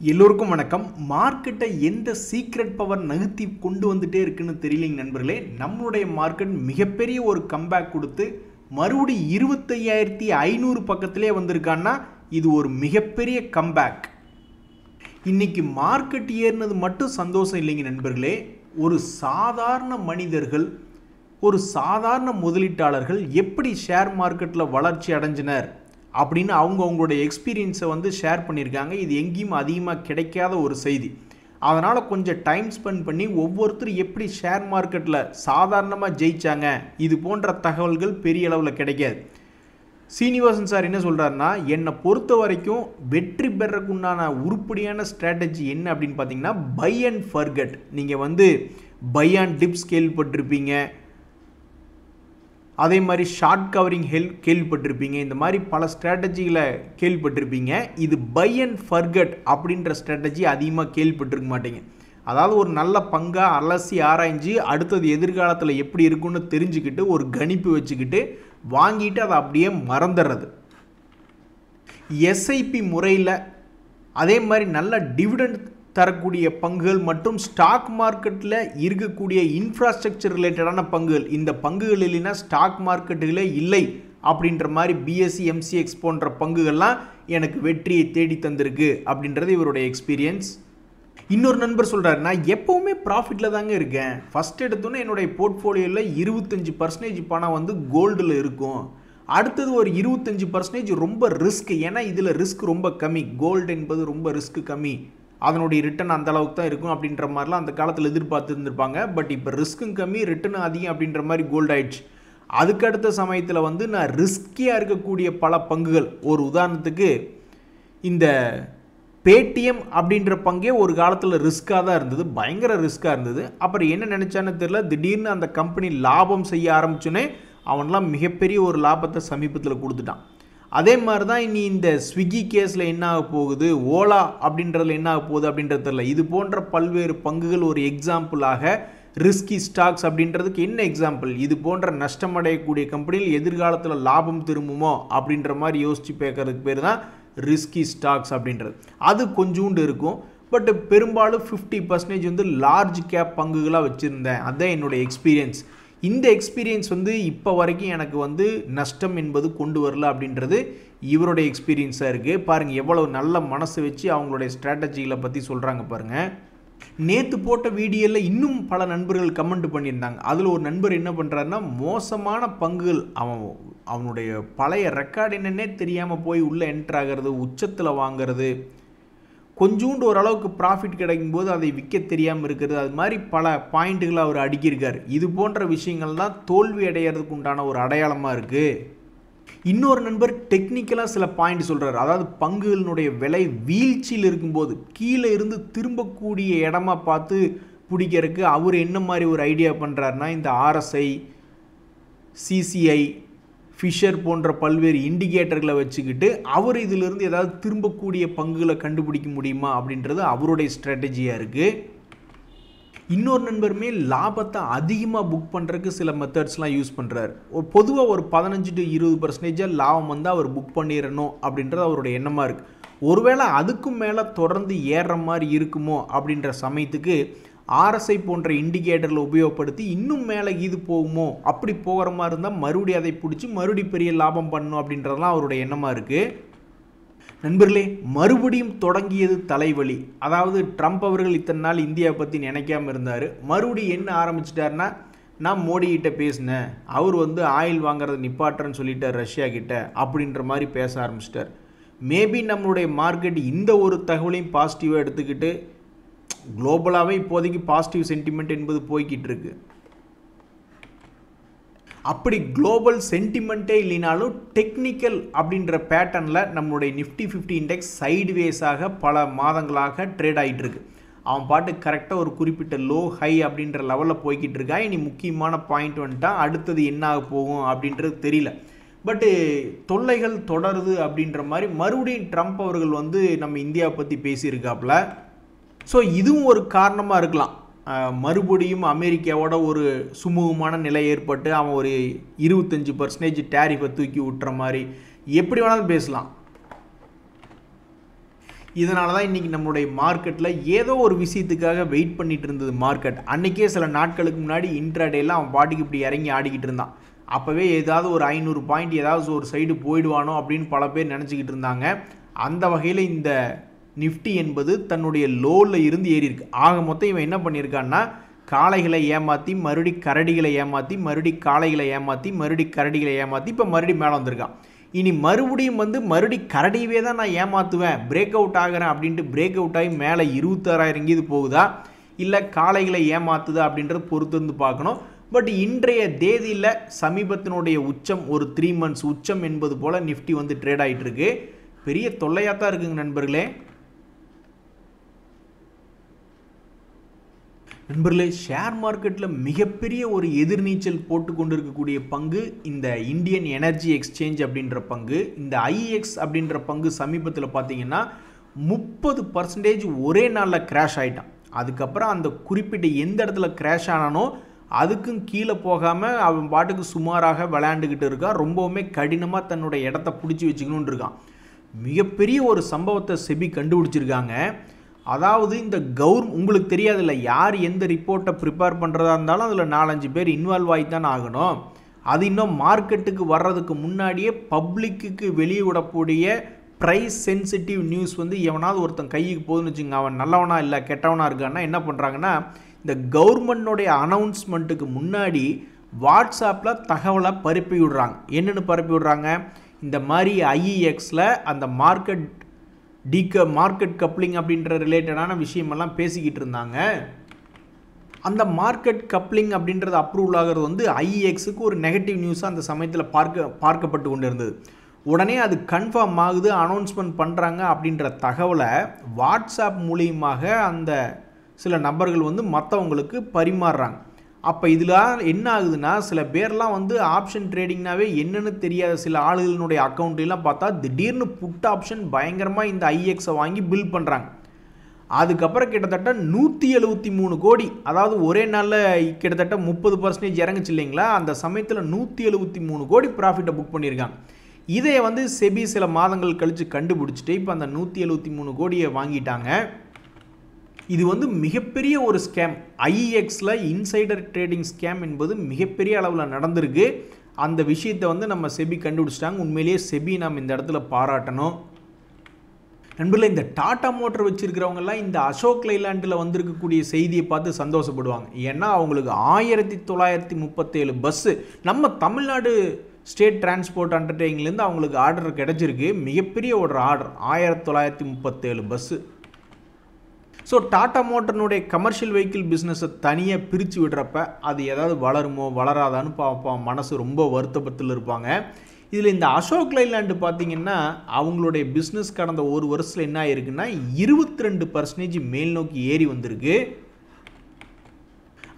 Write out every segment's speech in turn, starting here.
எல்லோருக்கும் வணக்கம். மார்க்கெட்டை எந்த சீக்ரெட் பவர் நகர்த்தி கொண்டு வந்துட்டே இருக்குன்னு தெரியலைங்க நண்பர்களே. நம்மளுடைய மார்க்கெட் மிகப்பெரிய ஒரு கம்பேக் கொடுத்து மறுபடி 25,500 பக்கத்திலே வந்திருக்கான்னா இது ஒரு மிகப்பெரிய கம்பேக். இன்னைக்கு மார்க்கெட் ஏறினது மட்டும் சந்தோஷம் இல்லைங்க நண்பர்களே. ஒரு சாதாரண மனிதர்கள், ஒரு சாதாரண முதலீட்டாளர்கள் எப்படி ஷேர் மார்க்கெட்டில் வளர்ச்சி அடைஞ்சினர் அப்படின்னு அவங்களுடைய எக்ஸ்பீரியன்ஸை ஷேர் பண்ணியிருக்காங்க. இது எங்கேயும் அதிகமாக கிடைக்காத ஒரு செய்தி. அதனால் கொஞ்சம் டைம் ஸ்பெண்ட் பண்ணி ஒவ்வொருத்தரும் எப்படி ஷேர் மார்க்கெட்டில் சாதாரணமாக ஜெயித்தாங்க, இது போன்ற தகவல்கள் பெரிய அளவில் கிடைக்காது. சீனிவாசன் சார் என்ன சொல்கிறாருன்னா, என்னை பொறுத்த வரைக்கும் வெற்றி பெறக்குண்டான உருப்படியான ஸ்ட்ராட்டஜி என்ன அப்படின்னு பார்த்தீங்கன்னா பை அண்ட் ஃபர்கெட். நீங்கள் பை அண்ட் டிப்ஸ் கேள்விப்பட்டிருப்பீங்க, அதே மாதிரி ஷார்ட் கவரிங் கேள்விப்பட்டிருப்பீங்க, இந்த மாதிரி பல ஸ்ட்ராட்டஜிகளை கேள்விப்பட்டிருப்பீங்க. இது பை அண்ட் ஃபர்கெட் அப்படின்ற ஸ்ட்ராட்டஜி அதிகமாக கேள்விப்பட்டிருக்க மாட்டீங்க. அதாவது ஒரு நல்ல பங்காக அலசி ஆராய்ஞ்சு அடுத்தது எதிர்காலத்தில் எப்படி இருக்குன்னு தெரிஞ்சுக்கிட்டு ஒரு கணிப்பு வச்சுக்கிட்டு வாங்கிட்டு அதை அப்படியே மறந்துடுறது. எஸ்ஐபி முறையில் அதே மாதிரி நல்ல டிவிடெண்ட் தரக்கூடிய பங்குகள் மற்றும் ஸ்டாக் மார்க்கெட்டில் இருக்கக்கூடிய இன்ஃப்ராஸ்ட்ரக்சர் ரிலேட்டடான பங்குகள், இந்த பங்குகள் இல்லைன்னா ஸ்டாக் மார்க்கெட்டுகளே இல்லை அப்படின்ற மாதிரி பிஎஸ்சி எம்சிஎக்ஸ் போன்ற பங்குகள்லாம் எனக்கு வெற்றியை தேடி தந்திருக்கு அப்படின்றது இவருடைய எக்ஸ்பீரியன்ஸ். இன்னொரு நண்பர் சொல்கிறார், நான் எப்போவுமே ப்ராஃபிட்டில் தாங்க இருக்கேன். ஃபஸ்ட் எடுத்தோன்னே என்னுடைய போர்ட்ஃபோலியோவில் 25% பணம் கோல்டில் இருக்கும். அடுத்தது ஒரு 25% ரொம்ப ரிஸ்க். ஏன்னா இதில் ரிஸ்க் ரொம்ப கம்மி. கோல்டு என்பது ரொம்ப ரிஸ்க் கம்மி, அதனுடைய ரிட்டர்ன் அந்த அளவுக்கு தான் இருக்கும் அப்படின்ற மாதிரிலாம் அந்த காலத்தில் எதிர்பார்த்துருந்துருப்பாங்க. பட் இப்போ ரிஸ்க்கும் கம்மி, ரிட்டர்னும் அதிகம் அப்படின்ற மாதிரி கோல்டு ஆயிடுச்சு. அதுக்கடுத்த சமயத்தில் நான் ரிஸ்கியாக இருக்கக்கூடிய பல பங்குகள், ஒரு உதாரணத்துக்கு இந்த பேடிஎம் அப்படின்ற பங்கே ஒரு காலத்தில் ரிஸ்க்காக தான் இருந்தது, பயங்கர ரிஸ்க்காக இருந்தது. அப்புறம் என்ன நினச்சான்னு தெரியல, திடீர்னு அந்த கம்பெனி லாபம் செய்ய ஆரம்பிச்சோன்னே அவன்லாம் மிகப்பெரிய ஒரு லாபத்தை சமீபத்தில் கொடுத்துட்டான். அதே மாதிரி தான் இனி இந்த ஸ்விக்கி கேஸில் என்ன ஆக போகுது, ஓலா அப்படின்றதுல என்ன ஆக போகுது அப்படின்றது தெரியல. இது போன்ற பல்வேறு பங்குகள் ஒரு எக்ஸாம்பிளாக ரிஸ்கி ஸ்டாக்ஸ் அப்படின்றதுக்கு என்ன எக்ஸாம்பிள், இது போன்ற நஷ்டமடையக்கூடிய கம்பெனியில் எதிர்காலத்தில் லாபம் திரும்புமோ அப்படின்ற மாதிரி யோசித்து பேக்கிறதுக்கு பேர் தான் ரிஸ்கி ஸ்டாக்ஸ் அப்படின்றது. அது கொஞ்சோண்டு இருக்கும். பட் பெரும்பாலும் 50% லார்ஜ் கேப் பங்குகளாக வச்சுருந்தேன். அதுதான் என்னுடைய எக்ஸ்பீரியன்ஸ். இந்த எக்ஸ்பீரியன்ஸ் இப்போ வரைக்கும் எனக்கு நஷ்டம் என்பது கொண்டு வரல அப்படின்றது இவருடைய எக்ஸ்பீரியன்ஸாக இருக்குது. பாருங்கள் எவ்வளோ நல்ல மனசு வச்சு அவங்களுடைய ஸ்ட்ராட்டஜிகளை பற்றி சொல்கிறாங்க பாருங்கள். நேற்று போட்ட வீடியோவில் இன்னும் பல நண்பர்கள் கமெண்ட் பண்ணியிருந்தாங்க. அதில் ஒரு நண்பர் என்ன பண்ணுறாருன்னா, மோசமான பங்குகள் அவனுடைய பழைய ரெக்கார்டு என்னன்னே தெரியாமல் போய் உள்ளே என்ட்ரு ஆகிறது, உச்சத்தில் வாங்கிறது, கொஞ்சோண்டு ஓரளவுக்கு ப்ராஃபிட் கிடைக்கும்போது அதை விற்க தெரியாமல் இருக்கிறது, அது மாதிரி பல பாயிண்ட்டுகளை அவர் அடுக்கியிருக்கார். இது போன்ற விஷயங்கள் தான் தோல்வி அடைகிறதுக்கு உண்டான ஒரு அடையாளமாக இருக்குது. இன்னொரு நண்பர் டெக்னிக்கலாக சில பாயிண்ட் சொல்கிறார். அதாவது பங்குகளினுடைய விலை வீழ்ச்சியில் இருக்கும்போது கீழே இருந்து திரும்பக்கூடிய இடமா பார்த்து பிடிக்கிறதுக்கு அவர் என்ன மாதிரி ஒரு ஐடியா பண்ணுறாருனா, இந்த ஆர்எஸ்ஐ, சிசிஐ, ஃபிஷர் போன்ற பல்வேறு இண்டிகேட்டர்களை வச்சுக்கிட்டு அவர் இதிலிருந்து ஏதாவது திரும்பக்கூடிய பங்குகளை கண்டுபிடிக்க முடியுமா அப்படின்றது அவருடைய ஸ்ட்ராட்டஜியாக இருக்குது. இன்னொரு நண்பருமே லாபத்தை அதிகமாக புக் பண்ணுறதுக்கு சில மெத்தட்ஸ்லாம் யூஸ் பண்ணுறாரு. பொதுவாக ஒரு 15 to 20% லாபம் அவர் புக் பண்ணிடணும் அப்படின்றது அவருடைய எண்ணமாக இருக்குது. ஒருவேளை அதுக்கும் மேலே தொடர்ந்து ஏறுற மாதிரி இருக்குமோ அப்படின்ற சமயத்துக்கு ஆர்எஸ்ஐ போன்ற இண்டிகேட்டரில் உபயோகப்படுத்தி இன்னும் மேலே இது போகுமோ, அப்படி போகிற மாதிரி இருந்தால் மறுபடியும் அதை பிடிச்சி மறுபடியும் பெரிய லாபம் பண்ணணும் அப்படின்றதுலாம் அவருடைய எண்ணமாக இருக்குது. நண்பர்களே, மறுபடியும் தொடங்கியது தலைவலி. அதாவது ட்ரம்ப் அவர்கள் இத்தனை நாள் இந்தியாவை பற்றி நினைக்காமல் இருந்தார். மறுபடியும் என்ன ஆரம்பிச்சிட்டாருன்னா, நான் மோடிகிட்ட பேசினேன், அவர் ஆயில் வாங்குறதை நிப்பாட்டுறேன்னு சொல்லிட்டார் ரஷ்யா கிட்ட அப்படின்ற மாதிரி பேச ஆரம்பிச்சிட்டார். மேபி நம்மளுடைய மார்க்கெட் இந்த ஒரு தகவலையும் பாசிட்டிவாக எடுத்துக்கிட்டு குளோபலாகவே இப்போதைக்கு பாசிட்டிவ் சென்டிமெண்ட் என்பது போய்கிட்டு இருக்கு. அப்படி குளோபல் சென்டிமெண்ட்டே இல்லைனாலும் டெக்னிக்கல் அப்படின்ற பேட்டர்னில் நம்மளுடைய நிஃப்டி 50 இண்டெக்ஸ் சைட்வேஸாக பல மாதங்களாக ட்ரேட் ஆகிட்டு இருக்கு. அவன் பாட்டு கரெக்டாக ஒரு குறிப்பிட்ட லோ ஹை அப்படின்ற லெவலில் போய்கிட்டு இருக்கா. இனி முக்கியமான பாயிண்ட் வந்துட்டால் அடுத்தது என்ன ஆக போகும் அப்படின்றது தெரியல. பட்டு தொல்லைகள் தொடருது அப்படின்ற மாதிரி மறுபடியும் ட்ரம்ப் அவர்கள் நம்ம இந்தியாவை பற்றி பேசியிருக்காப்புல. ஸோ இதுவும் ஒரு காரணமாக இருக்கலாம். மறுபடியும் அமெரிக்காவோட ஒரு சுமூகமான நிலை ஏற்பட்டு அவன் ஒரு 25% டேரிஃபை தூக்கி விட்டுற மாதிரி எப்படி வேணாலும் பேசலாம். இதனால தான் இன்றைக்கி நம்மளுடைய மார்க்கெட்டில் ஏதோ ஒரு விஷயத்துக்காக வெயிட் பண்ணிட்டு இருந்தது மார்க்கெட். அன்றைக்கே சில நாட்களுக்கு முன்னாடி இன்ட்ராடேலாம் அவன் பாட்டுக்கு இப்படி இறங்கி ஆடிக்கிட்டு இருந்தான். அப்போவே ஏதாவது ஒரு 500 பாயிண்ட் ஏதாவது ஒரு சைடு போயிடுவானோ அப்படின்னு பல பேர் நினச்சிக்கிட்டு இருந்தாங்க. அந்த வகையில் இந்த நிஃப்டி என்பது தன்னுடைய லோவில் இருந்து ஏறி இருக்கு. ஆக மொத்தம் இவன் என்ன பண்ணியிருக்கான்னா, காளைகளை ஏமாற்றி மறுபடி கரடிகளை ஏமாற்றி மறுபடி காளைகளை ஏமாற்றி மறுபடி கரடிகளை ஏமாற்றி இப்போ மறுபடி மேலே வந்திருக்கான். இனி மறுபடியும் மறுபடி கரடியவே தான் நான் ஏமாற்றுவேன், பிரேக் அவுட் ஆகிறேன் அப்படின்ட்டு பிரேக் அவுட் ஆகி மேலே 26,000 இங்கேது போகுதா இல்லை காளைகளை ஏமாத்துதா அப்படின்றது பொறுத்து வந்து பார்க்கணும். பட் இன்றைய தேதியில் சமீபத்தினுடைய உச்சம் ஒரு 3 months உச்சம் என்பது போல் நிஃப்டி வந்து ட்ரேட் ஆகிட்டு இருக்கு. பெரிய தொல்லையாக தான் இருக்குங்க நண்பர்களே. ஷேர் மார்க்கெட்டில் மிகப்பெரிய ஒரு எதிர்நீச்சல் போட்டு கொண்டு இருக்கக்கூடிய பங்கு இந்த இந்தியன் எனர்ஜி எக்ஸ்சேஞ்ச் அப்படின்ற பங்கு. இந்த ஐஎக்ஸ் அப்படின்ற பங்கு சமீபத்தில் பார்த்தீங்கன்னா 30% ஒரே நாளில் கிராஷ் ஆகிட்டான். அதுக்கப்புறம் அந்த குறிப்பிட்ட எந்த இடத்துல கிராஷ் ஆனானோ அதுக்கும் கீழே போகாமல் அவன் பாட்டுக்கு சுமாராக விளையாண்டுக்கிட்டு இருக்கான். ரொம்பவுமே கடினமாக தன்னுடைய இடத்த பிடிச்சி வச்சுக்கணுன்னு இருக்கான். மிகப்பெரிய ஒரு சம்பவத்தை செபி கண்டுபிடிச்சிருக்காங்க. அதாவது இந்த உங்களுக்கு தெரியாதில்ல, யார் எந்த ரிப்போர்ட்டை ப்ரிப்பேர் பண்ணுறதா இருந்தாலும் அதில் 4-5 பேர் இன்வால்வ் ஆகி தான் ஆகணும். அது இன்னும் மார்க்கெட்டுக்கு வர்றதுக்கு முன்னாடியே பப்ளிக்கு வெளியே விடக்கூடிய ப்ரைஸ் சென்சிட்டிவ் நியூஸ் வந்து எவனாவது ஒருத்தன் கைக்கு போகுதுன்னு வச்சுங்க, அவன் நல்லவனா இல்லை கெட்டவனா இருக்கான்னா என்ன பண்ணுறாங்கன்னா, இந்த கவர்மெண்ட்னுடைய அனௌன்ஸ்மெண்ட்டுக்கு முன்னாடி வாட்ஸ்அப்பில் தகவலை பரப்பி விடுறாங்க. என்னென்னு பரப்பி விடுறாங்க, இந்த மாதிரி ஐஇஎக்ஸில் அந்த மார்க்கெட் கப்ளிங் அப்படின்ற ரிலேட்டடான விஷயமெல்லாம் பேசிக்கிட்டு இருந்தாங்க. அந்த மார்க்கெட் கப்ளிங் அப்படின்றது அப்ரூவல் ஆகிறது வந்து ஐஇஎக்ஸுக்கு ஒரு நெகட்டிவ் நியூஸாக அந்த சமயத்தில் பார்க்கப்பட்டு கொண்டு இருந்தது. உடனே அது கன்ஃபார்ம் ஆகுது, அனௌன்ஸ்மெண்ட் பண்ணுறாங்க அப்படின்ற தகவலை வாட்ஸ்அப் மூலியமாக அந்த சில நபர்கள் வந்து மற்றவங்களுக்கு பரிமாறுறாங்க. அப்போ இதில் என்ன ஆகுதுன்னா, சில பேர்லாம் வந்து ஆப்ஷன் ட்ரேடிங்னாவே என்னென்னு தெரியாத சில ஆளுகளினுடைய அக்கௌண்ட்லாம் பார்த்தா திடீர்னு புட் ஆப்ஷன் பயங்கரமாக இந்த ஐஎக்ஸை வாங்கி பில் பண்ணுறாங்க. அதுக்கப்புறம் கிட்டத்தட்ட 173 கோடி, அதாவது ஒரே நாளில் கிட்டத்தட்ட 30% இறங்குச்சு இல்லைங்களா, அந்த சமயத்தில் 173 கோடி ப்ராஃபிட்டை புக் பண்ணியிருக்காங்க. இதை வந்து செபி சில மாதங்கள் கழித்து கண்டுபிடிச்சிட்டு இப்போ அந்த 173 கோடியை வாங்கிட்டாங்க. இது வந்து மிகப்பெரிய ஒரு ஸ்கேம். ஐஎக்ஸில் இன்சைடர் ட்ரேடிங் ஸ்கேம் என்பது மிகப்பெரிய அளவில் நடந்திருக்கு. அந்த விஷயத்தை வந்து நம்ம செபி கண்டுபிடிச்சிட்டாங்க. உண்மையிலேயே செபி நாம் இந்த இடத்துல பாராட்டணும். நண்பர்களே, இந்த டாடா மோட்டர் வச்சுருக்கிறவங்கெல்லாம் இந்த அசோக் லைலாண்டில் வந்திருக்கக்கூடிய செய்தியை பார்த்து சந்தோஷப்படுவாங்க. ஏன்னா அவங்களுக்கு 1937 பஸ்ஸு நம்ம தமிழ்நாடு ஸ்டேட் டிரான்ஸ்போர்ட் அண்டர்டேக்கிங்லேருந்து அவங்களுக்கு ஆர்டர் கிடச்சிருக்கு. மிகப்பெரிய ஒரு ஆர்டர், 1937 பஸ்ஸு. ஸோ டாடா மோட்டர்னுடைய கமர்ஷியல் வெஹிக்கிள் பிஸ்னஸை தனியாக பிரித்து விடுறப்ப அது ஏதாவது வளருமோ வளராதான்னு பார்ப்போம், மனசு ரொம்ப வருத்தப்பத்தில் இருப்பாங்க. இதில் இந்த அசோக் லைலாண்டு பார்த்திங்கன்னா அவங்களுடைய பிஸ்னஸ் கடந்த ஒரு வருஷத்தில் என்ன ஆயிருக்குன்னா 22% மேல் நோக்கி ஏறி வந்திருக்கு.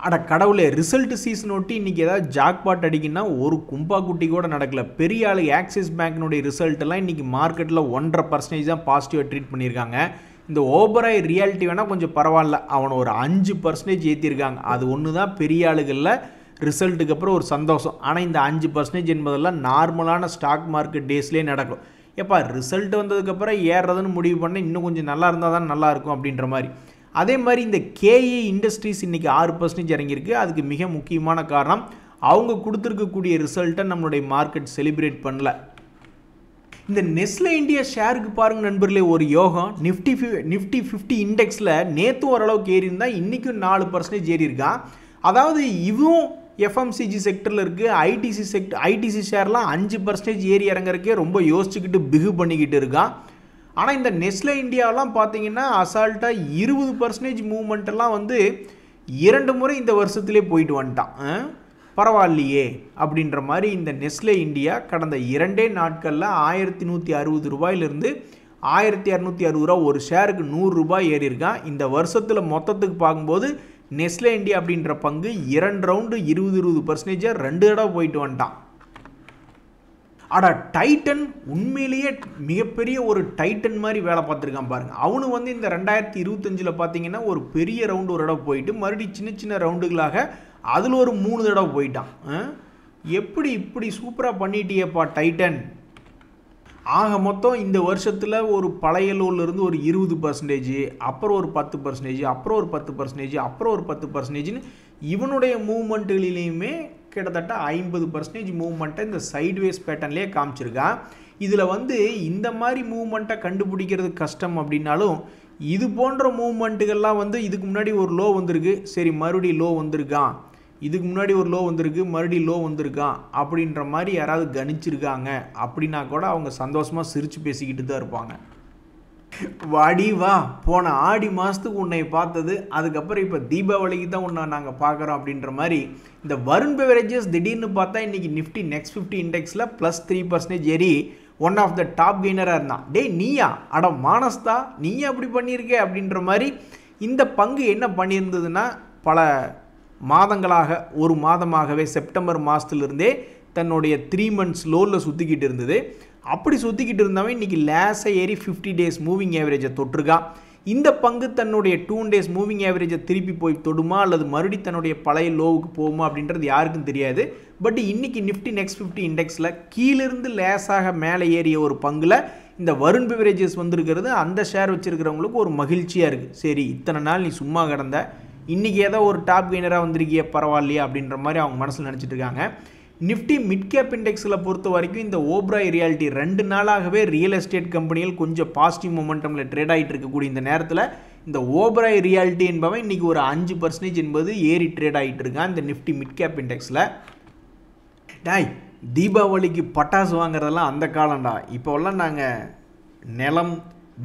அட கடவுளே, ரிசல்ட் சீசன் ஒட்டி இன்றைக்கி ஏதாவது ஜாக்பாட் அடிக்குன்னா ஒரு கும்பா குட்டி கூட நடக்கலை. பெரிய ஆளு ஆக்சிஸ் பேங்க்னுடைய ரிசல்ட்டெல்லாம் இன்றைக்கி மார்க்கெட்டில் 1.5% தான் பாசிட்டிவாக ட்ரீட் பண்ணியிருக்காங்க. இந்த ஓபராய் ரியாலிட்டி வேணால் கொஞ்சம் பரவாயில்ல, அவனை ஒரு 5% ஏற்றிருக்காங்க. அது ஒன்று தான் பெரிய ஆளுகளில் ரிசல்ட்டுக்கு அப்புறம் ஒரு சந்தோஷம். ஆனால் இந்த 5% என்பதெல்லாம் நார்மலான ஸ்டாக் மார்க்கெட் டேஸ்லேயே நடக்கும். எப்போ ரிசல்ட் வந்ததுக்கப்புறம் ஏறுறதுன்னு முடிவு பண்ண இன்னும் கொஞ்சம் நல்லா இருந்தால் தான் நல்லாயிருக்கும் அப்படின்ற மாதிரி. அதே மாதிரி இந்த கேஇ இண்டஸ்ட்ரீஸ் இன்றைக்கி 6% இறங்கியிருக்கு. அதுக்கு மிக முக்கியமான காரணம் அவங்க கொடுத்துருக்கக்கூடிய ரிசல்ட்டை நம்மளுடைய மார்க்கெட் செலிப்ரேட் பண்ணல. இந்த நெஸ்லே இந்தியா ஷேருக்கு பாருங்கள் நண்பர்களே, ஒரு யோகம். நிஃப்டி 50 இண்டெக்ஸில் நேற்று ஓரளவுக்கு ஏறி இருந்தால் இன்றைக்கும் 4% ஏறி இருக்கான். அதாவது இதுவும் எஃப்எம்சிஜி செக்டரில் இருக்குது. ஐடிசி ஷேர்லாம் 5% ஏறி இறங்குறக்கே ரொம்ப யோசிச்சுக்கிட்டு பிகு பண்ணிக்கிட்டு இருக்கான். ஆனால் இந்த நெஸ்லே இந்தியாவெலாம் பார்த்தீங்கன்னா அசால்ட்டாக 20% மூவ்மெண்ட்டெல்லாம் வந்து 2 முறை இந்த வருஷத்துலேயே போயிட்டு வந்துட்டான். பரவாயில்லையே அப்படின்ற மாதிரி இந்த நெஸ்லே இந்தியா கடந்த 2 நாட்களில் 1160 ரூபாயிலிருந்து 1260 ரூபா ஒரு ஷேருக்கு 100 ரூபாய் ஏறி இருக்கான். இந்த வருஷத்தில் மொத்தத்துக்கு பார்க்கும்போது நெஸ்லே இந்தியா அப்படின்ற பங்கு 2 ரவுண்டு 20% 2 தடவை போயிட்டு வந்துட்டான். அடா டைட்டன் உண்மையிலேயே மிகப்பெரிய ஒரு டைட்டன் மாதிரி வேலை பார்த்துருக்கான் பாருங்கள். அவனு வந்து இந்த 2025 பார்த்தீங்கன்னா ஒரு பெரிய ரவுண்டு ஒரு தடவை போயிட்டு மறுபடியும் சின்ன சின்ன ரவுண்டுகளாக அதில் ஒரு 3 தடவை போயிட்டான். எப்படி இப்படி சூப்பராக பண்ணிட்டியப்பா டைட்டன். ஆக மொத்தம் இந்த வருஷத்தில் ஒரு பழைய லோன்லேருந்து ஒரு 20%, அப்புறம் ஒரு 10%, அப்புறம் ஒரு 10%, அப்புறம் ஒரு 10%ன்னு இவனுடைய மூவ்மெண்ட்டுகளிலையுமே கிட்டத்தட்ட 50% மூவ்மெண்ட்டை இந்த சைட்வேஸ் பேட்டர்ன்லேயே காமிச்சிருக்கான். இதில் வந்து இந்த மாதிரி மூவ்மெண்ட்டை கண்டுபிடிக்கிறது கஷ்டம் அப்படின்னாலும் இது போன்ற மூவ்மெண்ட்டுகள்லாம் வந்து இதுக்கு முன்னாடி ஒரு லோ வந்திருக்கு, சரி மறுபடியும் லோ வந்திருக்கான், இதுக்கு முன்னாடி ஒரு லோ வந்திருக்கு, மறுபடியும் லோ வந்திருக்கான் அப்படின்ற மாதிரி யாராவது கணிச்சிருக்காங்க அப்படின்னா கூட அவங்க சந்தோஷமாக சிரித்து பேசிக்கிட்டு தான் இருப்பாங்க. வாடி வா, போன ஆடி மாதத்துக்கு உன்னை பார்த்தது, அதுக்கப்புறம் இப்போ தீபாவளிக்கு தான் உன்னை நாங்கள் பார்க்குறோம் அப்படின்ற மாதிரி இந்த வருண் பெவரேஜஸ் திடீர்னு பார்த்தா இன்றைக்கி நிஃப்டி நெக்ஸ்ட் 50 இண்டெக்ஸில் +3% ஏறி ஒன் ஆஃப் த டாப் கெய்னராக இருந்தான். டே நீயா, அட மானஸ்தா, நீயா அப்படி பண்ணியிருக்கே அப்படின்ற மாதிரி இந்த பங்கு என்ன பண்ணியிருந்ததுன்னா பல மாதங்களாக, ஒரு மாதமாகவே செப்டம்பர் மாதத்துலேருந்தே தன்னுடைய 3 months லோவில் சுற்றிக்கிட்டு இருந்தது. அப்படி சுற்றிக்கிட்டு இருந்தவன் இன்றைக்கி லேசாக ஏறி 50 days மூவிங் ஆவரேஜை தொட்டிருக்கான். இந்த பங்கு தன்னுடைய 2 days மூவிங் ஆவரேஜை திருப்பி போய் தொடுமா அல்லது மறுபடி தன்னுடைய பழைய லோவுக்கு போகுமா அப்படின்றது யாருக்கும் தெரியாது. பட் இன்றைக்கி நிஃப்டி நெக்ஸ்ட் 50 இண்டெக்ஸில் கீழிருந்து லேசாக மேலே ஏறிய ஒரு பங்கில் இந்த வருண் பெவரேஜஸ் வந்திருக்கிறது அந்த ஷேர் வச்சுருக்கிறவங்களுக்கு ஒரு மகிழ்ச்சியாக இருக்குது. சரி, இத்தனை நாள் நீ சும்மா கிடந்த, இன்றைக்கி ஏதோ ஒரு டாப் கெய்னராக வந்திருக்கிய, பரவாயில்லையா அப்படின்ற மாதிரி அவங்க மனசில் நினச்சிட்டு இருக்காங்க. நிஃப்டி மிட் கேப் இண்டெக்ஸில் பொறுத்த வரைக்கும் இந்த ஓப்ராய் ரியாலிட்டி 2 நாளாகவே ரியல் எஸ்டேட் கம்பெனிகள் கொஞ்சம் பாசிட்டிவ் மொமெண்டமில் ட்ரேட் ஆகிட்டு இருக்கக்கூடிய இந்த நேரத்தில் இந்த ஓப்ராய் ரியாலிட்டி என்பவன் இன்றைக்கி ஒரு 5% என்பது ஏறி ட்ரேட் ஆகிட்டு இருக்கான் இந்த நிஃப்டி மிட் கேப் இண்டெக்ஸில். டாய், தீபாவளிக்கு பட்டாசு வாங்குறதெல்லாம் அந்த காலம்டா, இப்போல்லாம் நாங்கள் நிலம்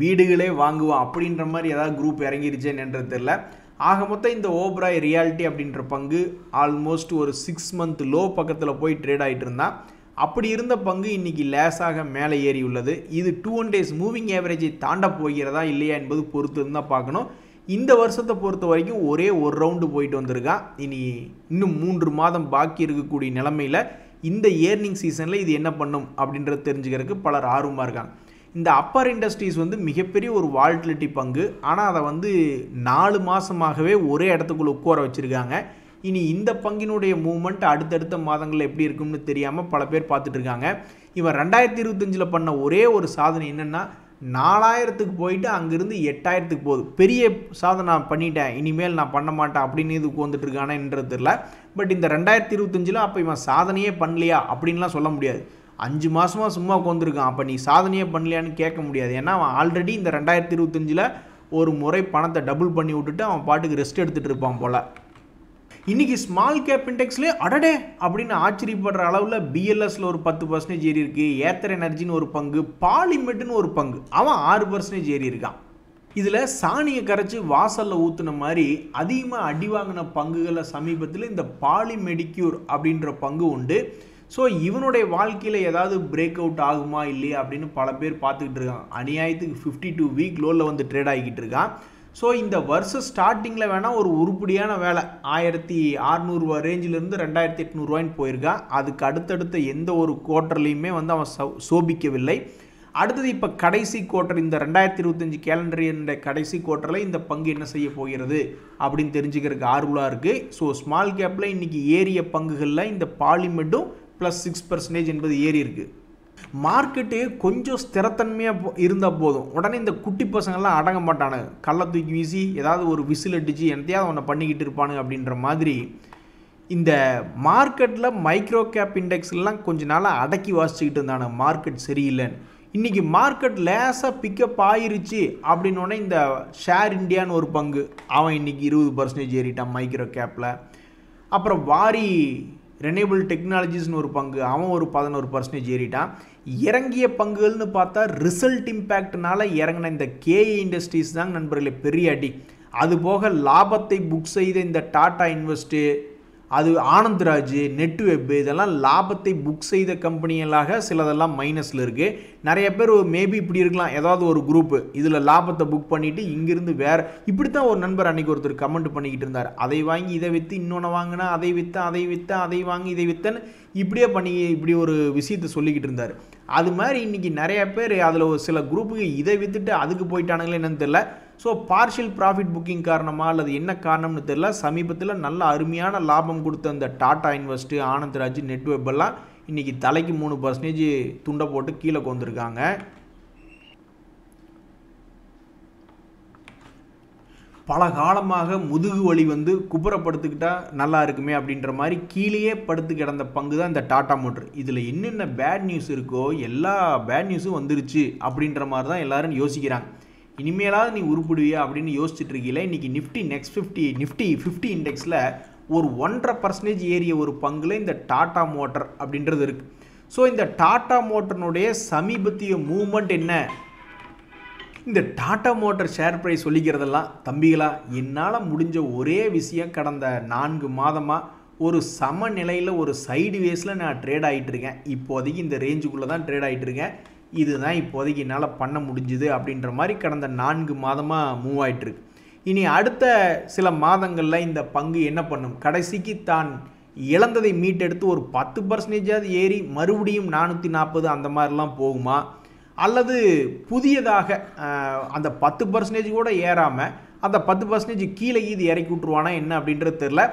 வீடுகளே வாங்குவோம் அப்படின்ற மாதிரி ஏதாவது குரூப் இறங்கிருச்சேன்ன்றது தெரியல. ஆக மொத்தம் இந்த ஓப்ராய் ரியாலிட்டி அப்படின்ற பங்கு ஆல்மோஸ்ட் ஒரு 6 month லோ பக்கத்தில் போய் ட்ரேட் ஆகிட்டு இருந்தான். அப்படி இருந்த பங்கு இன்றைக்கி லேசாக மேலே ஏறி உள்ளது. இது 2 days மூவிங் ஆவரேஜை தாண்ட போகிறதா இல்லையா என்பது பொறுத்து இருந்தால் பார்க்கணும். இந்த வருஷத்தை பொறுத்த வரைக்கும் ஒரே ஒரு ரவுண்டு போயிட்டு வந்திருக்கான். இன்னும் 3 மாதம் பாக்கி இருக்கக்கூடிய நிலைமையில் இந்த ஏர்னிங் சீசனில் இது என்ன பண்ணும் அப்படின்றது தெரிஞ்சுக்கிறதுக்கு பலர் ஆர்வமாக இருக்காங்க. இந்த அப்பர் இண்டஸ்ட்ரீஸ் வந்து மிகப்பெரிய ஒரு வால்டிலிட்டி பங்கு, ஆனால் அதை வந்து 4 மாதமாகவே ஒரே இடத்துக்குள்ளே உட்கார வச்சுருக்காங்க. இனி இந்த பங்கினுடைய மூவ்மெண்ட் அடுத்தடுத்த மாதங்களில் எப்படி இருக்கும்னு தெரியாமல் பல பேர் பார்த்துட்டு இருக்காங்க. இவன் 2025 பண்ண ஒரே ஒரு சாதனை என்னென்னா 4000க்கு போயிட்டு அங்கேருந்து 8000க்கு போகுது. பெரிய சாதனை நான் பண்ணிட்டேன், இனிமேல் நான் பண்ண மாட்டேன் அப்படின்னு இதுக்கு வந்துட்டு இருக்கானேன்றது தெரியல. பட் இந்த 2025 அப்போ இவன் சாதனையே பண்ணலையா அப்படின்லாம் சொல்ல முடியாது. 5 மாதமாக சும்மா உட்காந்துருக்கான், அப்போ நீ சாதனையே பண்ணலையான்னு கேட்க முடியாது. ஏன்னா அவன் ஆல்ரெடி இந்த 2025 ஒரு முறை பணத்தை டபுள் பண்ணி விட்டுட்டு அவன் பாட்டுக்கு ரெஸ்ட் எடுத்துகிட்டு இருப்பான் போல். இன்றைக்கி ஸ்மால் கேப் இண்டெக்ஸ்லேயே அடடே அப்படின்னு ஆச்சரியப்படுற அளவில் பிஎல்எஸில் ஒரு 10% ஏறி இருக்குது, ஏத்தர் எனர்ஜின்னு ஒரு பங்கு, பாலிமெட்டுன்னு ஒரு பங்கு, அவன் 6% ஏறி இருக்கான். இதில் சாணியை கரைச்சி வாசலில் ஊற்றுன மாதிரி அதிகமாக அடி வாங்கின பங்குகளை சமீபத்தில் இந்த பாலிமெடிக்யூர் அப்படின்ற பங்கு உண்டு. ஸோ இவனுடைய வாழ்க்கையில் ஏதாவது பிரேக் அவுட் ஆகுமா இல்லையா அப்படின்னு பல பேர் பார்த்துக்கிட்டு இருக்காங்க. அநியாயத்துக்கு 52 வீக் லோவில் வந்து ட்ரேட் ஆகிக்கிட்டு இருக்கான். ஸோ இந்த வருஷம் ஸ்டார்டிங்கில் வேணால் ஒரு உருப்படியான வேலை 1600 ரேஞ்சிலேருந்து 2800 போயிருக்கான். அதுக்கு அடுத்தடுத்த எந்த ஒரு குவார்ட்டர்லையுமே வந்து அவன் சோபிக்கவில்லை. அடுத்தது இப்போ கடைசி குவார்ட்டர், இந்த 2025 கேலண்டர் இயருடைய கடைசி குவார்ட்டரில் இந்த பங்கு என்ன செய்ய போகிறது அப்படின்னு தெரிஞ்சுக்கிறதுக்கு ஆர்வலாக இருக்குது. ஸோ ஸ்மால் கேப்பில் இன்றைக்கி ஏறிய பங்குகளில் இந்த பாலிமெட்டும் +6% என்பது ஏறி இருக்குது. மார்க்கெட்டு கொஞ்சம் ஸ்திரத்தன்மையாக இருந்தால் போதும், உடனே இந்த குட்டி பசங்கள்லாம் அடங்க மாட்டானுங்க, கள்ள தூக்கி வீசி ஏதாவது ஒரு விசில் அடித்து என்னத்தையாவது ஒன்று பண்ணிக்கிட்டு இருப்பானுங்க அப்படின்ற மாதிரி இந்த மார்க்கெட்டில் மைக்ரோ கேப் இண்டெக்ஸ்லாம் கொஞ்ச நாளாக அடக்கி வாசிச்சுக்கிட்டு இருந்தானு மார்க்கெட் சரியில்லைன்னு. இன்றைக்கி மார்க்கெட் லேசாக பிக்கப் ஆயிருச்சு அப்படின்னோடனே இந்த ஷேர் இண்டியான்னு ஒரு பங்கு, அவன் இன்றைக்கி 20% ஏறிட்டான் மைக்ரோ கேப்பில். அப்புறம் வாரி ரெனேபிள் டெக்னாலஜிஸ்னு ஒரு பங்கு, அவன் ஒரு 11% ஏறிட்டான். இறங்கிய பங்குகள்னு பார்த்தா ரிசல்ட் இம்பேக்ட்னால இறங்கின இந்த கேஏ இண்டஸ்ட்ரீஸ் தாங்க நண்பர்களே பெரிய அடி. அதுபோக லாபத்தை புக் செய்த இந்த டாடா இன்வெஸ்ட்டு, அது ஆனந்த்ராஜ், நெட்வெப், இதெல்லாம் லாபத்தை புக் செய்த கம்பெனிகளாக சிலதெல்லாம் மைனஸில் இருக்குது. நிறைய பேர் மேபி இப்படி இருக்கலாம், ஏதாவது ஒரு குரூப்பு இதில் லாபத்தை புக் பண்ணிவிட்டு இங்கிருந்து வேறு, இப்படி தான் ஒரு நண்பர் அன்றைக்கி ஒருத்தர் கமெண்ட் பண்ணிக்கிட்டு இருந்தார். அதை வாங்கி இதை விற்று இன்னொன்று வாங்கினா, அதை விற்றேன் அதை விற்றேன், அதை வாங்கி இதை விற்றேன்னு இப்படியே பண்ணி இப்படி ஒரு விஷயத்தை சொல்லிக்கிட்டு இருந்தார். அது மாதிரி இன்றைக்கி நிறைய பேர் அதில் ஒரு சில குரூப்புக்கு இதை விற்றுட்டு அதுக்கு போயிட்டானுங்களே என்னன்னு தெரியல. ஸோ பார்ஷியல் ப்ராஃபிட் புக்கிங் காரணமாக அல்லது என்ன காரணம்னு தெரியல, சமீபத்தில் நல்ல அருமையான லாபம் கொடுத்த அந்த டாடா இன்வெஸ்ட்டு, ஆனந்த்ராஜ், நெட்வெப் எல்லாம் இன்றைக்கி தலைக்கு 3% துண்டை போட்டு கீழே கொண்டிருக்காங்க. பல காலமாக முதுகு வலி வந்து குப்புறப்படுத்திக்கிட்டா நல்லா இருக்குமே அப்படின்ற மாதிரி கீழேயே படுத்து கிடந்த பங்கு தான் இந்த டாடா மோட்டர். இதில் என்னென்ன பேட் நியூஸ் இருக்கோ எல்லா பேட் நியூஸும் வந்துருச்சு அப்படின்ற மாதிரி தான் எல்லாரும் யோசிக்கிறாங்க. இனிமேலாவது நீ உருப்பிடுவியா அப்படின்னு யோசிச்சுட்டு இருக்கீங்களே. இன்றைக்கி நிஃப்டி 50 இண்டெக்ஸில் ஒரு 1.5% ஏறிய ஒரு பங்கில் இந்த டாடா மோட்டர் அப்படின்றது இருக்குது. ஸோ இந்த டாடா மோட்டர்னுடைய சமீபத்திய மூவ்மெண்ட் என்ன? இந்த டாடா மோட்டர் ஷேர் ப்ரைஸ் சொல்லிக்கிறதெல்லாம் தம்பிகளா, என்னால் முடிஞ்ச ஒரே விஷயம் கடந்த 4 மாதமாக ஒரு சமநிலையில் ஒரு சைடு வேஸில் நான் ட்ரேட் ஆகிட்டுருக்கேன். இப்போதைக்கு இந்த ரேஞ்சுக்குள்ளே தான் ட்ரேட் ஆகிட்டுருக்கேன். இதுதான் இப்போதைக்கு என்னால் பண்ண முடிஞ்சுது அப்படின்ற மாதிரி கடந்த 4 மாதமாக மூவ் ஆகிட்டுருக்கு. இனி அடுத்த சில மாதங்களில் இந்த பங்கு என்ன பண்ணும்? கடைசிக்கு தான் இழந்ததை மீட்டெடுத்து ஒரு 10% ஏறி மறுபடியும் 440 அந்த மாதிரிலாம் போகுமா? அல்லது புதியதாக அந்த 10% கூட ஏறாமல் அந்த 10% கீழே இது இறக்கி விட்ருவானா என்ன அப்படின்றது தெரில.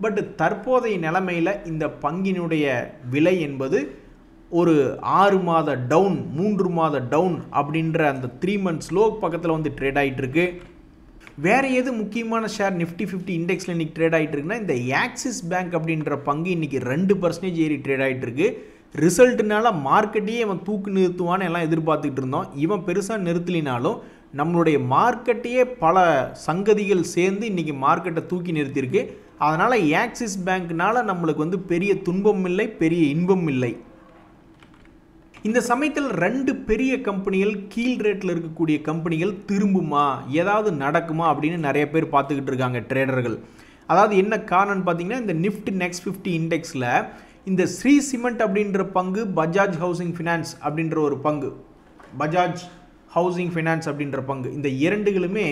பட் தற்போதைய நிலைமையில் இந்த பங்கினுடைய விலை என்பது ஒரு 6 மாத டவுன் 3 மாத டவுன் அப்படின்ற அந்த 3 months லோ பக்கத்தில் வந்து ட்ரேட் ஆகிட்டுருக்கு. வேறு எது முக்கியமான ஷேர் நிஃப்டி 50 இண்டெக்ஸில் இன்றைக்கி ட்ரேட் ஆகிட்டுருக்குன்னா இந்த ஆக்சிஸ் பேங்க் அப்படின்ற பங்கு இன்றைக்கி 2% ஏறி ட்ரேட் ஆகிட்டுருக்கு. ரிசல்ட்டுனால மார்க்கெட்டையே இவன் தூக்கு நிறுத்துவான்னு எல்லாம் எதிர்பார்த்துக்கிட்டு இருந்தோம். இவன் பெருசாக நிறுத்தலினாலும் நம்மளுடைய மார்க்கெட்டையே பல சங்கதிகள் சேர்ந்து இன்றைக்கி மார்க்கெட்டை தூக்கி நிறுத்தியிருக்கு. அதனால் ஆக்சிஸ் பேங்க்னால நம்மளுக்கு வந்து பெரிய துன்பம் இல்லை, பெரிய இன்பம் இல்லை. இந்த சமயத்தில் 2 பெரிய கம்பெனிகள் கீழ் ரேட்டில் இருக்கக்கூடிய கம்பெனிகள் திரும்புமா, ஏதாவது நடக்குமா அப்படின்னு நிறைய பேர் பார்த்துக்கிட்டு இருக்காங்க ட்ரேடர்கள். அதாவது என்ன காரணம்னு பார்த்தீங்கன்னா இந்த நிஃப்டி நெக்ஸ்ட் 50 இண்டெக்ஸில் இந்த ஸ்ரீ சிமெண்ட் அப்படின்ற பங்கு, பஜாஜ் ஹவுசிங் ஃபினான்ஸ் அப்படின்ற ஒரு பங்கு, பஜாஜ் ஹவுசிங் ஃபினான்ஸ் அப்படின்ற பங்கு, இந்த இரண்டுகளுமே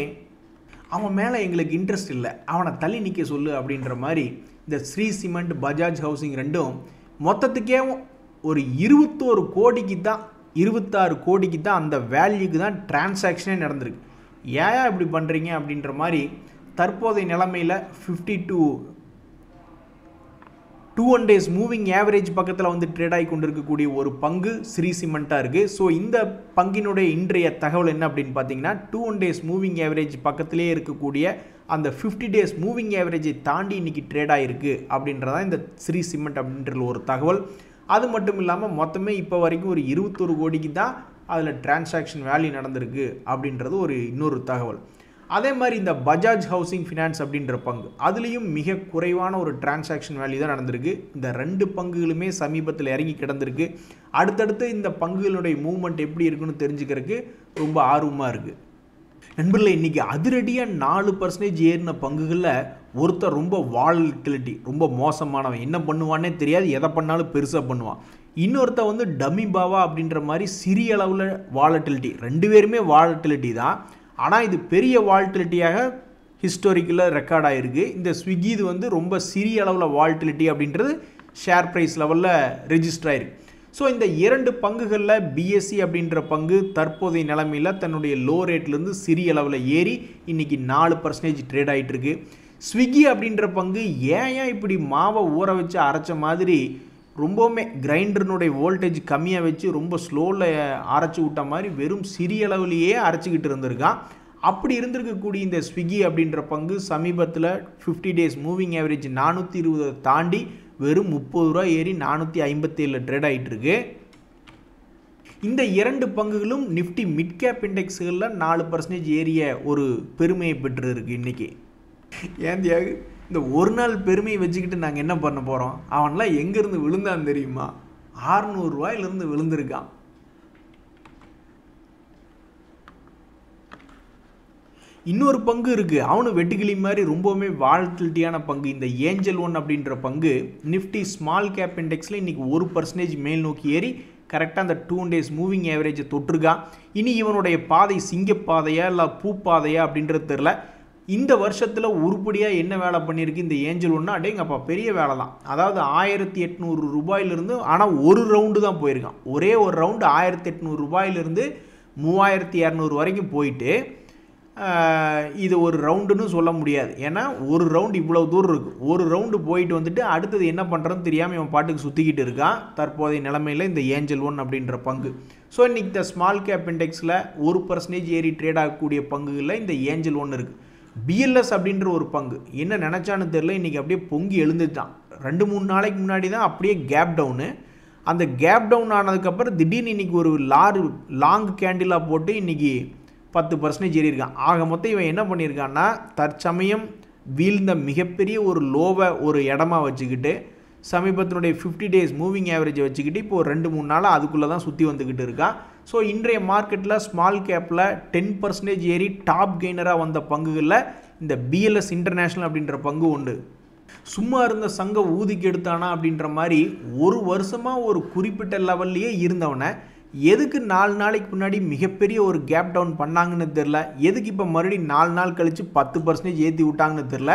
அவன் மேலே எங்களுக்கு இன்ட்ரெஸ்ட் இல்லை, அவனை தள்ளி நிற்க சொல்லு அப்படின்ற மாதிரி இந்த ஸ்ரீ சிமெண்ட் பஜாஜ் ஹவுசிங் ரெண்டும் மொத்தத்துக்கே ஒரு 21 கோடிக்கு தான் 26 கோடிக்கு தான் அந்த வேல்யூக்கு தான் டிரான்சாக்ஷனே நடந்திருக்கு. ஏன் இப்படி பண்ணுறீங்க அப்படின்ற மாதிரி தற்போதைய நிலைமையில் 50 to 200 days மூவிங் ஆவரேஜ் பக்கத்தில் வந்து ட்ரேட் ஆகி கொண்டு இருக்கக்கூடிய ஒரு பங்கு ஸ்ரீ சிமெண்ட்டாக இருக்குது. ஸோ இந்த பங்கினுடைய இன்றைய தகவல் என்ன அப்படின்னு பார்த்தீங்கன்னா 200 days மூவிங் ஆவரேஜ் பக்கத்திலே இருக்கக்கூடிய அந்த 50 days மூவிங் ஆவரேஜை தாண்டி இன்றைக்கி ட்ரேட் ஆகிருக்கு அப்படின்றதான் இந்த ஸ்ரீ சிமெண்ட் அப்படின்ற ஒரு தகவல். அது மட்டும் இல்லாமல் மொத்தமே இப்போ வரைக்கும் ஒரு 21 கோடிக்கு தான் அதில் டிரான்சாக்ஷன் வேல்யூ நடந்திருக்கு அப்படின்றது ஒரு இன்னொரு தகவல். அதே மாதிரி இந்த பஜாஜ் ஹவுசிங் ஃபினான்ஸ் அப்படின்ற பங்கு அதுலேயும் மிக குறைவான ஒரு டிரான்சாக்ஷன் வேல்யூ தான் நடந்திருக்கு. இந்த 2 பங்குகளுமே சமீபத்தில் இறங்கி கிடந்திருக்கு. அடுத்தடுத்து இந்த பங்குகளுடைய மூவ்மெண்ட் எப்படி இருக்குன்னு தெரிஞ்சுக்கிறதுக்கு ரொம்ப ஆர்வமாக இருக்குது. நண்பர்களே, இன்றைக்கி அதிரடியாக 4% ஏறின பங்குகளில் ஒருத்தர் ரொம்ப வாலட்டிலிட்டி, ரொம்ப மோசமானவன், என்ன பண்ணுவானே தெரியாது, எதை பண்ணாலும் பெருசாக பண்ணுவான். இன்னொருத்த வந்து டம்மி பாவா அப்படின்ற மாதிரி சிறிய அளவில் வாலட்டிலிட்டி, 2 பேருமே வாலட்டிலிட்டி தான். ஆனால் இது பெரிய வாலட்டிலிட்டியாக ஹிஸ்டாரிக்கலாக ரெக்கார்ட் ஆகிருக்கு. இந்த ஸ்விக்கி இது வந்து ரொம்ப சிறிய அளவில் வாலட்டிலிட்டி அப்படின்றது ஷேர் ப்ரைஸ் லெவலில் ரெஜிஸ்டர் ஆகிருக்கு. ஸோ இந்த 2 பங்குகளில் பிஎஸ்சி அப்படின்ற பங்கு தற்போதைய நிலைமையில் தன்னுடைய லோ ரேட்லேருந்து சிறிய அளவில் ஏறி இன்றைக்கி 4% ட்ரேட் ஆகிட்டுருக்கு. ஸ்விக்கி அப்படின்ற பங்கு ஏன் இப்படி மாவை ஊற வச்சு அரைச்ச மாதிரி ரொம்பவுமே கிரைண்டர்னுடைய வோல்டேஜ் கம்மியாக வச்சு ரொம்ப ஸ்லோவில் அரைச்சி விட்ட மாதிரி வெறும் சிறிய அளவுலேயே அரைச்சிக்கிட்டு இருந்திருக்கான். அப்படி இருந்திருக்கக்கூடிய இந்த ஸ்விக்கி அப்படின்ற பங்கு சமீபத்தில் 50 days மூவிங் ஆவரேஜ் 420 தாண்டி வெறும் 30 ரூபா ஏறி 457 ட்ரேட் ஆகிட்டுருக்கு. இந்த 2 பங்குகளும் நிஃப்டி மிட் கேப் இண்டெக்ஸுகளில் 4% ஏறிய ஒரு பெருமையை பெற்று இருக்கு இன்றைக்கி. ஏன் தியாகு, இந்த ஒரு நாள் பெருமையை வச்சுக்கிட்டு நாங்கள் என்ன பண்ண போகிறோம்? அவன்லாம் எங்கேருந்து விழுந்தான் தெரியுமா? 600 ரூபாயிலிருந்து விழுந்திருக்கான். இன்னொரு பங்கு இருக்குது, அவனும் வெட்டுக்கிளி மாதிரி ரொம்பவுமே வாலட்டிலிட்டியான பங்கு. இந்த ஏஞ்சல் ஒன் அப்படின்ற பங்கு நிஃப்டி ஸ்மால் கேப் இண்டெக்ஸில் இன்றைக்கி 1% மேல் நோக்கி ஏறி கரெக்டாக அந்த 2 days மூவிங் ஆவரேஜை தொட்டிருக்கான். இனி இவனுடைய பாதை சிங்கப்பாதையா இல்லை பூப்பாதையா அப்படின்றது தெரில. இந்த வருஷத்தில் உருப்படியாக என்ன வேலை பண்ணியிருக்கு இந்த ஏஞ்சல் ஒன்று? அடேங்கப்பா, பெரிய வேலை தான். அதாவது 1800 ரூபாயிலிருந்து, ஆனால் ஒரு ரவுண்டு தான் போயிருக்கான். ஒரே ஒரு ரவுண்டு 1800 ரூபாயிலிருந்து 3200 வரைக்கும் போயிட்டு இது ஒரு ரவுண்டுன்னு சொல்ல முடியாது. ஏன்னா ஒரு ரவுண்டு இவ்வளோ தூரம் இருக்குது. ஒரு ரவுண்டு போயிட்டு வந்துட்டு அடுத்தது என்ன பண்ணுறதுன்னு தெரியாமல் இவன் பாட்டுக்கு சுற்றிக்கிட்டு இருக்கான். தற்போதைய நிலைமையில் இந்த ஏஞ்சல் ஒன் அப்படின்ற பங்கு. ஸோ இன்றைக்கி இந்த ஸ்மால் கேப் இண்டெக்ஸில் 1% ஏறி ட்ரேட் ஆகக்கூடிய பங்குகளில் இந்த ஏஞ்சல் ஒன் இருக்குது. பிஎல்எஸ் அப்படின்ற ஒரு பங்கு என்ன நினச்சான்னு தெரில, இன்றைக்கி அப்படியே பொங்கி எழுந்துட்டான். 2-3 நாளைக்கு முன்னாடி தான் அப்படியே கேப் டவுனு. அந்த கேப் டவுன் ஆனதுக்கப்புறம் திடீர்னு இன்றைக்கி ஒரு லாங் கேண்டிலாக போட்டு இன்றைக்கி 10% ஏறி இருக்கான். ஆக மொத்தம் இவன் என்ன பண்ணியிருக்கான்னா, தற்சமயம் வீழ்ந்த மிகப்பெரிய ஒரு லோவை ஒரு இடமா வச்சுக்கிட்டு சமீபத்தினுடைய 50 days மூவிங் ஆவரேஜை வச்சுக்கிட்டு இப்போ ஒரு 2-3 நாளாக அதுக்குள்ளே தான் சுற்றி வந்துக்கிட்டு இருக்கான். ஸோ இன்றைய மார்க்கெட்டில் ஸ்மால் கேப்பில் 10% ஏறி டாப் கெய்னராக வந்த பங்குகளில் இந்த பிஎல்எஸ் இன்டர்நேஷ்னல் அப்படின்ற பங்கு உண்டு. சும்மா இருந்த சங்க ஊதிக்கு எடுத்தானா அப்படின்ற மாதிரி ஒரு வருஷமாக ஒரு குறிப்பிட்ட லெவல்லையே இருந்தவனை எதுக்கு 4 நாளைக்கு முன்னாடி மிகப்பெரிய ஒரு கேப் டவுன் பண்ணாங்கன்னு தெரில, எதுக்கு இப்போ மறுபடியும் 4 நாள் கழித்து 10% ஏற்றி விட்டாங்கன்னு தெரில.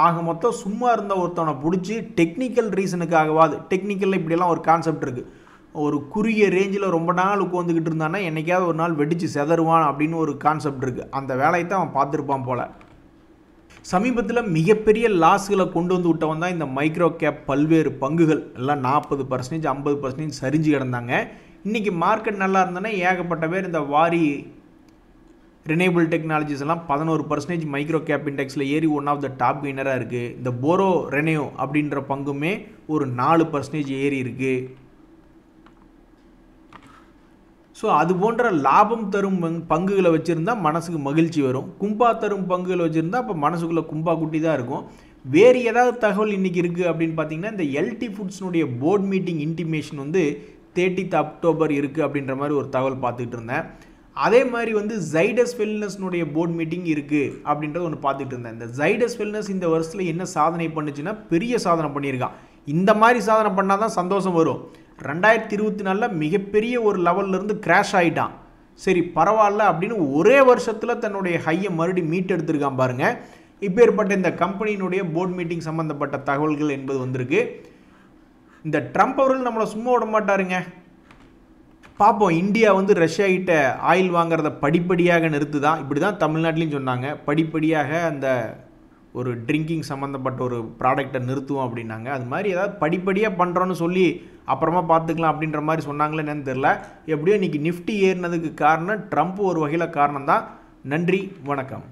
ஆக மொத்தம் சும்மா இருந்த ஒருத்தவனை பிடிச்சி டெக்னிக்கல் ரீசனுக்காகவாது, டெக்னிக்கலில் இப்படியெல்லாம் ஒரு கான்செப்ட் இருக்குது, ஒரு குறுகிய ரேஞ்சில் ரொம்ப நாள் உட்காந்துக்கிட்டு இருந்தானா என்னைக்காவது ஒரு நாள் வெடித்து செதறுவான் அப்படின்னு ஒரு கான்செப்ட் இருக்குது. அந்த வேலையை தான் அவன் பார்த்துருப்பான் போல். சமீபத்தில் மிகப்பெரிய லாஸ்களை கொண்டு வந்து விட்டவன் தான் இந்த மைக்ரோ கேப் பல்வேறு பங்குகள் எல்லாம் 40%, 50% சரிஞ்சு கிடந்தாங்க. இன்றைக்கி மார்க்கெட் நல்லா இருந்தோன்னா ஏகப்பட்ட பேர் இந்த வாரி ரினேபிள் டெக்னாலஜிஸ் எல்லாம் 11% மைக்ரோ கேப் இண்டெக்ஸில் ஏறி ஒன் ஆஃப் த டாப் கெய்னராக இருக்குது. இந்த போரோ ரெனேயோ அப்படின்ற பங்குமே ஒரு 4% ஏறி இருக்குது. ஸோ அது போன்ற லாபம் தரும் பங்குகளை வச்சுருந்தா மனசுக்கு மகிழ்ச்சி வரும். கும்பா தரும் பங்குகளை வச்சுருந்தா அப்போ மனசுக்குள்ளே கும்பா குட்டி தான் இருக்கும். வேறு ஏதாவது தகவல் இன்றைக்கி இருக்குது அப்படின்னு பார்த்தீங்கன்னா, இந்த எல்டி ஃபுட்ஸ்னுடைய போர்ட் மீட்டிங் இன்டிமேஷன் வந்து 30th October இருக்குது அப்படின்ற மாதிரி ஒரு தகவல் பார்த்துக்கிட்டு இருந்தேன். அதே மாதிரி வந்து ஜைடஸ் வெல்னஸ்னுடைய போர்ட் மீட்டிங் இருக்குது அப்படின்றது ஒன்று பார்த்துட்டு இருந்தேன். இந்த ஜைடஸ் வெல்னஸ் இந்த வருஷத்தில் என்ன சாதனை பண்ணுச்சுன்னா பெரிய சாதனை பண்ணியிருக்கான். இந்த மாதிரி சாதனை பண்ணால் தான் சந்தோஷம் வரும். 2024 மிகப்பெரிய ஒரு லெவல்லேருந்து கிராஷ் ஆகிட்டான். சரி பரவாயில்ல அப்படின்னு ஒரே வருஷத்தில் தன்னுடைய ஹையை மறுபடியும் மீட் எடுத்திருக்கான் பாருங்கள். இப்போ ஏற்பட்ட இந்த கம்பெனியினுடைய போர்ட் மீட்டிங் சம்மந்தப்பட்ட தகவல்கள் என்பது வந்திருக்கு. இந்த ட்ரம்ப் அவர்கள் நம்மளை சும்மா விட மாட்டாருங்க. பார்ப்போம், இந்தியா வந்து ரஷ்யா கிட்ட ஆயில் வாங்குறத படிப்படியாக நிறுத்துதான். இப்படி தான் தமிழ்நாட்டிலையும் சொன்னாங்க. படிப்படியாக அந்த ஒரு ட்ரிங்கிங் சம்மந்தப்பட்ட ஒரு ப்ராடக்டை நிறுத்துவோம் அப்படின்னாங்க. அது மாதிரி ஏதாவது படிப்படியாக பண்ணுறோன்னு சொல்லி அப்புறமா பார்த்துக்கலாம் அப்படின்ற மாதிரி சொன்னாங்களே என்னன்னு தெரில. எப்படியோ இன்றைக்கி நிஃப்டி ஏறினதுக்கு காரணம் ட்ரம்ப் ஒரு வகையில் காரணம் தான். நன்றி, வணக்கம்.